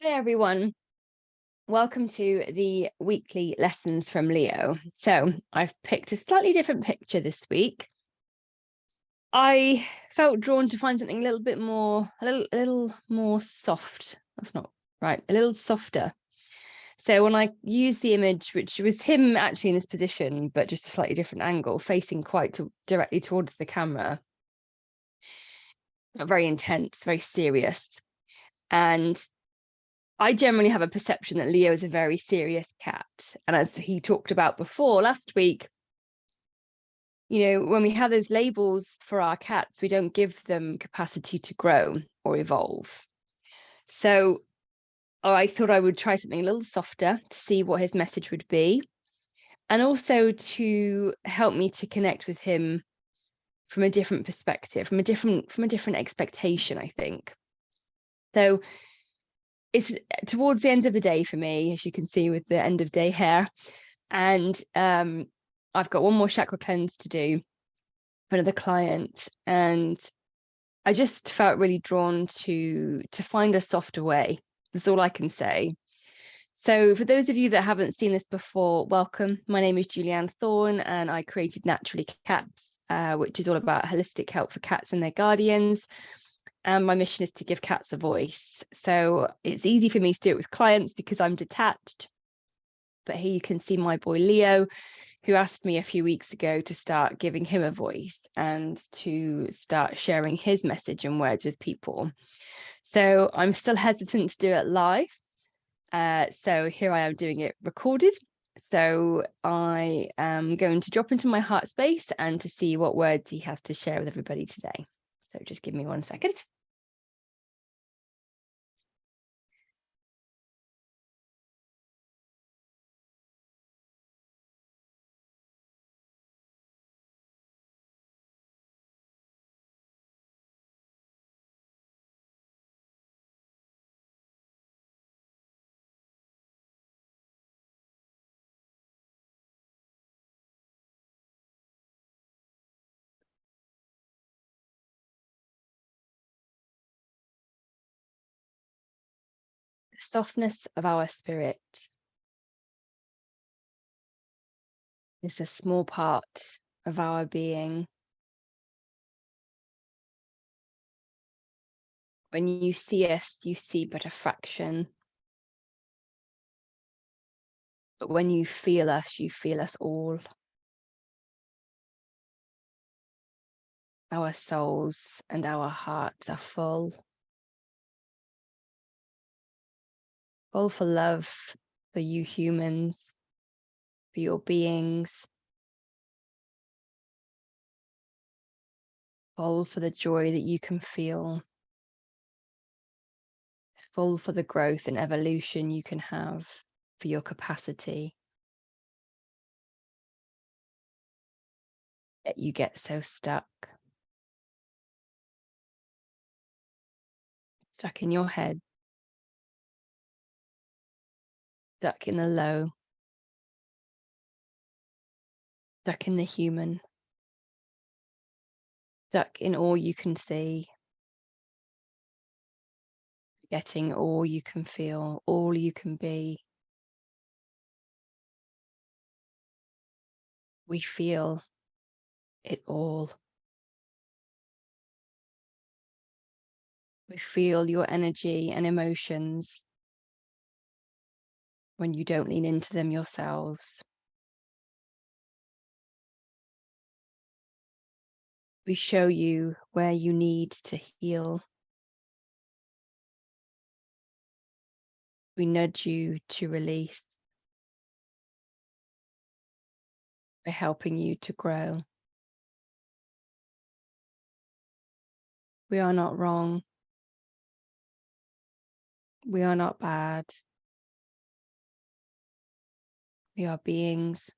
Hey everyone, welcome to the weekly lessons from Leo. So I've picked a slightly different picture this week. I felt drawn to find something a little more soft. That's not right, a little softer. So when I used the image, which was him actually in this position, but just a slightly different angle, facing directly towards the camera, very intense, very serious. And I generally have a perception that Leo is a very serious cat. And as he talked about before last week, when we have those labels for our cats, we don't give them capacity to grow or evolve. So I thought I would try something a little softer to see what his message would be, and also to help me to connect with him from a different perspective, from a different expectation, I think. So it's towards the end of the day for me, as you can see with the end of day hair. And I've got one more chakra cleanse to do for another client. And I just felt really drawn to find a softer way. That's all I can say. So for those of you that haven't seen this before, welcome. My name is Julianne Thorne, and I created Naturally Cats, which is all about holistic help for cats and their guardians. And my mission is to give cats a voice. So it's easy for me to do it with clients because I'm detached. But here you can see my boy Leo, who asked me a few weeks ago to start giving him a voice and to start sharing his message and words with people. So I'm still hesitant to do it live. So here I am doing it recorded. So I am going to drop into my heart space and to see what words he has to share with everybody today. So just give me 1 second. The softness of our spirit is a small part of our being. When you see us, you see but a fraction. But when you feel us, you feel us all. Our souls and our hearts are full for love, for you humans, for your beings, full for the joy that you can feel, full for the growth and evolution you can have, for your capacity. Yet you get so stuck in your head, stuck in the low, stuck in the human, stuck in all you can see, getting all you can feel, all you can be. We feel it all. We feel your energy and emotions when you don't lean into them yourselves. We show you where you need to heal. We nudge you to release. We're helping you to grow. We are not wrong. We are not bad. We are beings,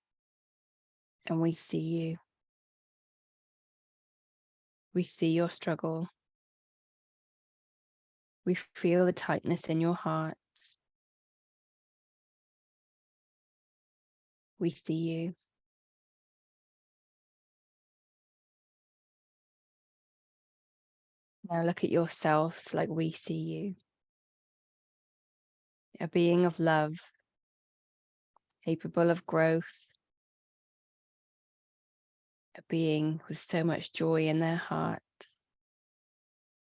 and we see you. We see your struggle. We feel the tightness in your heart. We see you. Now look at yourselves like we see you. a being of love, capable of growth, a being with so much joy in their heart.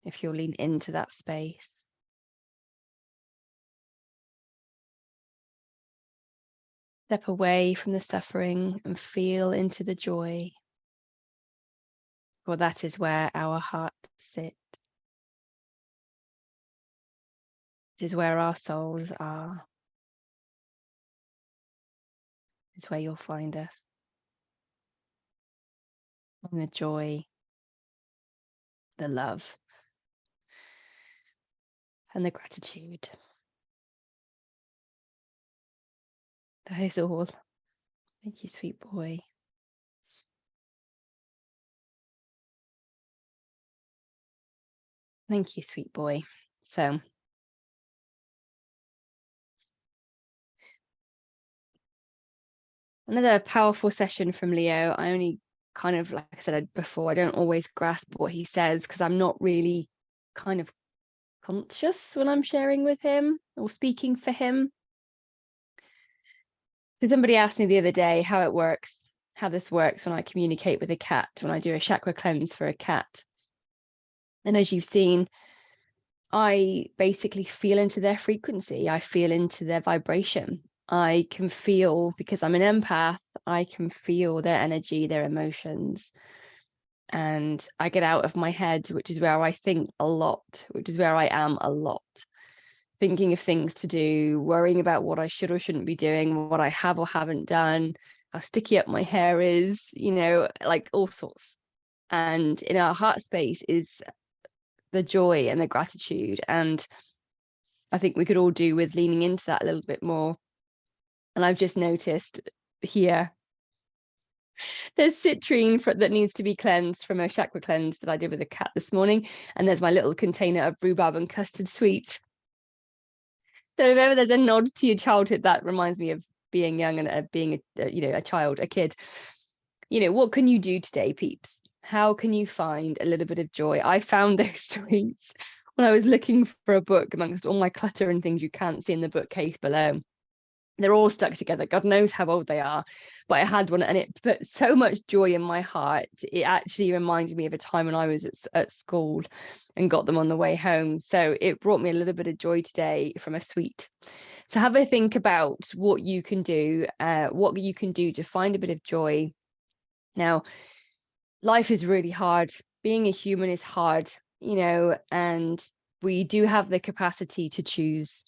If you'll lean into that space. Step away from the suffering and feel into the joy, for that is where our hearts sit. It is where our souls are. It's where you'll find us. And the joy, the love, and the gratitude. That is all. Thank you, sweet boy. Thank you, sweet boy. So, another powerful session from Leo. I only kind of, like I said before, I don't always grasp what he says because I'm not really kind of conscious when I'm sharing with him or speaking for him. Somebody asked me the other day how this works when I communicate with a cat, when I do a chakra cleanse for a cat. And as you've seen, I basically feel into their frequency. I feel into their vibration. I can feel, because I'm an empath, I can feel their energy, their emotions. And I get out of my head, which is where I think a lot, which is where I am a lot. Thinking of things to do, worrying about what I should or shouldn't be doing, what I have or haven't done, how sticky up my hair is, like all sorts. And in our heart space is the joy and the gratitude. And I think we could all do with leaning into that a little bit more. And I've just noticed here, there's citrine that needs to be cleansed from a chakra cleanse that I did with a cat this morning. And there's my little container of rhubarb and custard sweets. So if ever there's a nod to your childhood, that reminds me of being young and being a child, a kid. What can you do today, peeps? How can you find a little bit of joy? I found those sweets when I was looking for a book amongst all my clutter and things you can't see in the bookcase below. They're all stuck together. God knows how old they are. But I had one and it put so much joy in my heart. It actually reminded me of a time when I was at school and got them on the way home. So it brought me a little bit of joy today from a sweet. So have a think about what you can do to find a bit of joy. Now, life is really hard. Being a human is hard, and we do have the capacity to choose.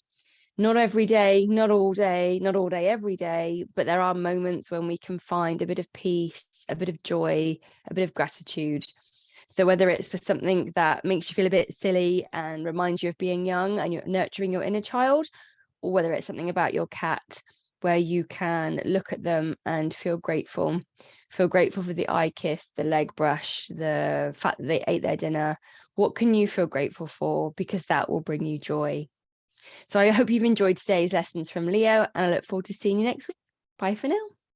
Not every day, not all day, every day, but there are moments when we can find a bit of peace, a bit of joy, a bit of gratitude. So whether it's for something that makes you feel a bit silly and reminds you of being young and you're nurturing your inner child, or whether it's something about your cat where you can look at them and feel grateful for the eye kiss, the leg brush, the fact that they ate their dinner. What can you feel grateful for? Because that will bring you joy. So I hope you've enjoyed today's lessons from Leo, and I look forward to seeing you next week. Bye for now.